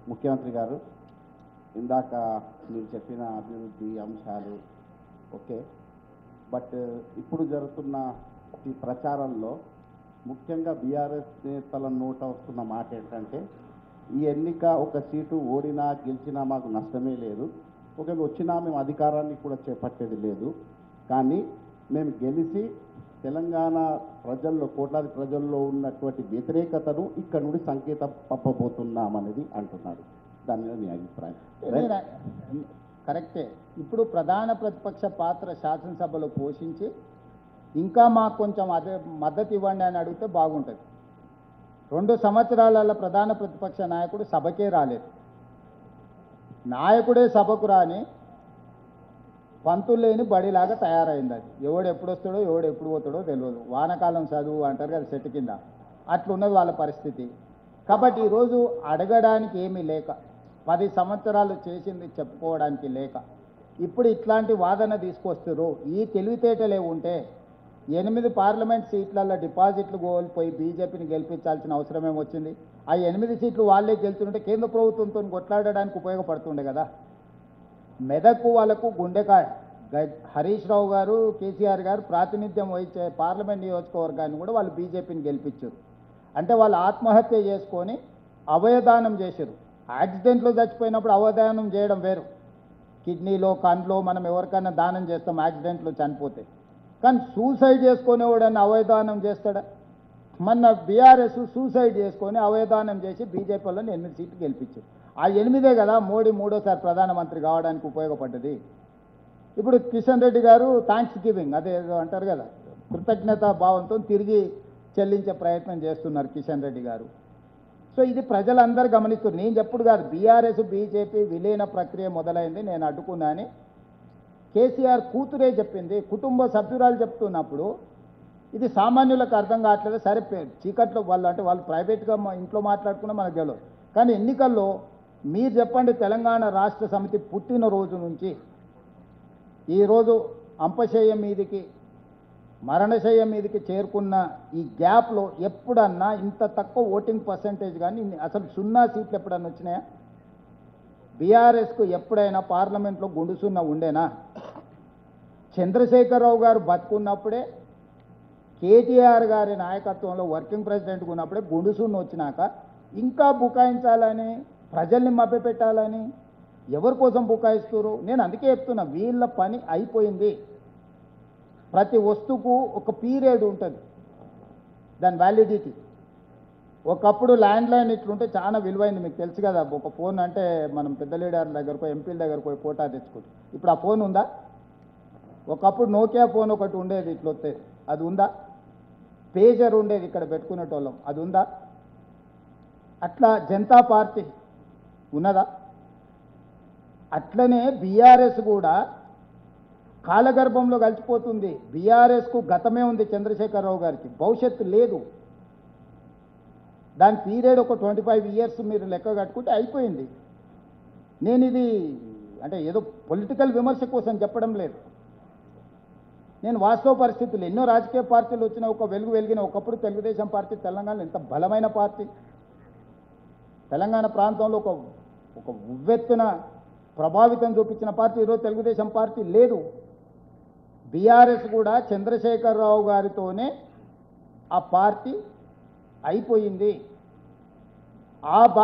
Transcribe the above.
ముఖ్యమంత్రి గారు, ఇందాక మీరు చెప్పిన అభివృద్ధి అంశాలు ఓకే, బట్ ఇప్పుడు జరుగుతున్న ఈ ప్రచారంలో ముఖ్యంగా బీఆర్ఎస్ నేతల నోట వస్తున్న మాట ఏంటంటే ఈ ఎన్నిక ఒక సీటు ఓడినా గెలిచినా మాకు నష్టమే లేదు, ఒకవేళ వచ్చినా మేము అధికారాన్ని కూడా చేపట్టేది లేదు, కానీ మేము గెలిచి తెలంగాణ ప్రజల్లో కోట్లాది ప్రజల్లో ఉన్నటువంటి వ్యతిరేకతను ఇక్కడ నుండి సంకేతం పంపబోతున్నామనేది అంటున్నారు. దాని మీద మీ అభిప్రాయం? కరెక్టే. ఇప్పుడు ప్రధాన ప్రతిపక్ష పాత్ర శాసనసభలో పోషించి ఇంకా మాకు కొంచెం అదే మద్దతు ఇవ్వండి అని అడిగితే బాగుంటుంది. 2 సంవత్సరాల ప్రధాన ప్రతిపక్ష నాయకుడు సభకే రాలేదు. నాయకుడే సభకు రాని పంతులు లేని బడిలాగా తయారైంది. అది ఎవడు ఎప్పుడు వస్తాడో ఎవడు ఎప్పుడు పోతాడో తెలియదు. వానకాలం చదువు అంటారు కదా, చెట్టు కింద, అట్లున్నది వాళ్ళ పరిస్థితి. కాబట్టి ఈరోజు అడగడానికి ఏమీ లేక, 10 సంవత్సరాలు చేసింది చెప్పుకోవడానికి లేక ఇప్పుడు ఇట్లాంటి వాదన తీసుకొస్తారు. ఈ తెలివితేటలే ఉంటే 8 పార్లమెంట్ సీట్లలో డిపాజిట్లు కోల్పోయి బీజేపీని గెలిపించాల్సిన అవసరం ఏమొచ్చింది? ఆ 8 సీట్లు వాళ్ళే గెలుచుంటే కేంద్ర ప్రభుత్వంతో కొట్లాడడానికి ఉపయోగపడుతుండే కదా. మెదక్కు వాళ్ళకు గుండెకాయ. హరీష్ రావు గారు, కేసీఆర్ గారు ప్రాతినిధ్యం వహించే పార్లమెంట్ నియోజకవర్గాన్ని కూడా వాళ్ళు బీజేపీని గెలిపించారు. అంటే వాళ్ళు ఆత్మహత్య చేసుకొని అవయదానం చేశారు. యాక్సిడెంట్లో చచ్చిపోయినప్పుడు అవయదానం చేయడం వేరు. కిడ్నీలో కండ్లో మనం ఎవరికైనా దానం చేస్తాం యాక్సిడెంట్లో చనిపోతే. కానీ సూసైడ్ చేసుకునేవాడని అవయదానం చేస్తాడా? మొన్న బీఆర్ఎస్ సూసైడ్ చేసుకొని అవయదానం చేసి బీజేపీ వాళ్ళని 8 సీట్లు గెలిపించారు. ఆ 8 కదా మోడీ 3వ ప్రధానమంత్రి కావడానికి ఉపయోగపడ్డది. ఇప్పుడు కిషన్ రెడ్డి గారు థ్యాంక్స్ గివింగ్, అదే అంటారు కదా, కృతజ్ఞతా భావంతో తిరిగి చెల్లించే ప్రయత్నం చేస్తున్నారు కిషన్ రెడ్డి గారు. సో ఇది ప్రజలందరూ గమనిస్తున్నారు. నేను చెప్పుడు కాదు, బీఆర్ఎస్ బీజేపీ విలీన ప్రక్రియ మొదలైంది, నేను అడ్డుకున్నా అని కేసీఆర్ కూతురే చెప్పింది. కుటుంబ సభ్యురాలు చెప్తున్నప్పుడు ఇది సామాన్యులకు అర్థం కావట్లేదు. సరే చీకట్లో వాళ్ళు అంటే వాళ్ళు ప్రైవేట్గా ఇంట్లో మాట్లాడుకున్నా మనకు తెలియదు. కానీ ఎన్నికల్లో మీరు చెప్పండి, తెలంగాణ రాష్ట్ర సమితి పుట్టిన రోజు నుంచి ఈరోజు అంపశయ్య మీదికి మరణశయ్య మీదకి చేరుకున్న ఈ గ్యాప్లో ఎప్పుడన్నా ఇంత తక్కువ ఓటింగ్ పర్సంటేజ్ కానీ అసలు 0 సీట్లు ఎప్పుడన్నా వచ్చినాయా? బీఆర్ఎస్కు ఎప్పుడైనా పార్లమెంట్లో గుండు 0 ఉండేనా? చంద్రశేఖరరావు గారు బతుకున్నప్పుడే, కేటీఆర్ గారి నాయకత్వంలో వర్కింగ్ ప్రెసిడెంట్గా ఉన్నప్పుడే గుండు 0 వచ్చినాక ఇంకా బుకాయించాలని, ప్రజల్ని మభ్యపెట్టాలని ఎవరి కోసం బుకాయిస్తారు? నేను అందుకే చెప్తున్నా, వీళ్ళ పని అయిపోయింది. ప్రతి వస్తువుకు ఒక పీరియడ్ ఉంటుంది, దాని వ్యాలిడిటీ. ఒకప్పుడు ల్యాండ్లైన్ ఇట్లుంటే చాలా విలువైంది, మీకు తెలుసు కదా. ఒక ఫోన్ అంటే మనం పెద్ద లీడర్ల దగ్గరకు, ఎంపీల దగ్గరకు పోయి ఫోటో తెచ్చుకుంటాం. ఇప్పుడు ఆ ఫోన్ ఉందా? ఒకప్పుడు నోకియా ఫోన్ ఒకటి ఉండేది, ఇట్లా వస్తే అది ఉందా? పేజర్ ఉండేది ఇక్కడ పెట్టుకునేటోళ్ళం, అది ఉందా? అట్లా జనతా పార్టీ ఉన్నదా? అట్లనే బీఆర్ఎస్ కూడా కాలగర్భంలో కలిసిపోతుంది. బీఆర్ఎస్కు గతమే ఉంది, చంద్రశేఖరరావు గారికి భవిష్యత్తు లేదు. దాని పీరియడ్ ఒక 25 ఇయర్స్ మీరు లెక్క కట్టుకుంటే అయిపోయింది. నేను ఇది అంటే ఏదో పొలిటికల్ విమర్శ కోసం చెప్పడం లేదు. నేను వాస్తవ పరిస్థితులు, ఎన్నో రాజకీయ పార్టీలు వచ్చిన ఒక వెలుగు వెలిగిన. ఒకప్పుడు తెలుగుదేశం పార్టీ తెలంగాణలో ఎంత బలమైన పార్టీ, తెలంగాణ ప్రాంతంలో ఒక ఉవ్వెత్తున ప్రభావితం చూపించిన పార్టీ. ఈరోజు తెలుగుదేశం పార్టీ లేదు. బీఆర్ఎస్ కూడా చంద్రశేఖరరావు గారితోనే ఆ పార్టీ అయిపోయింది. ఆ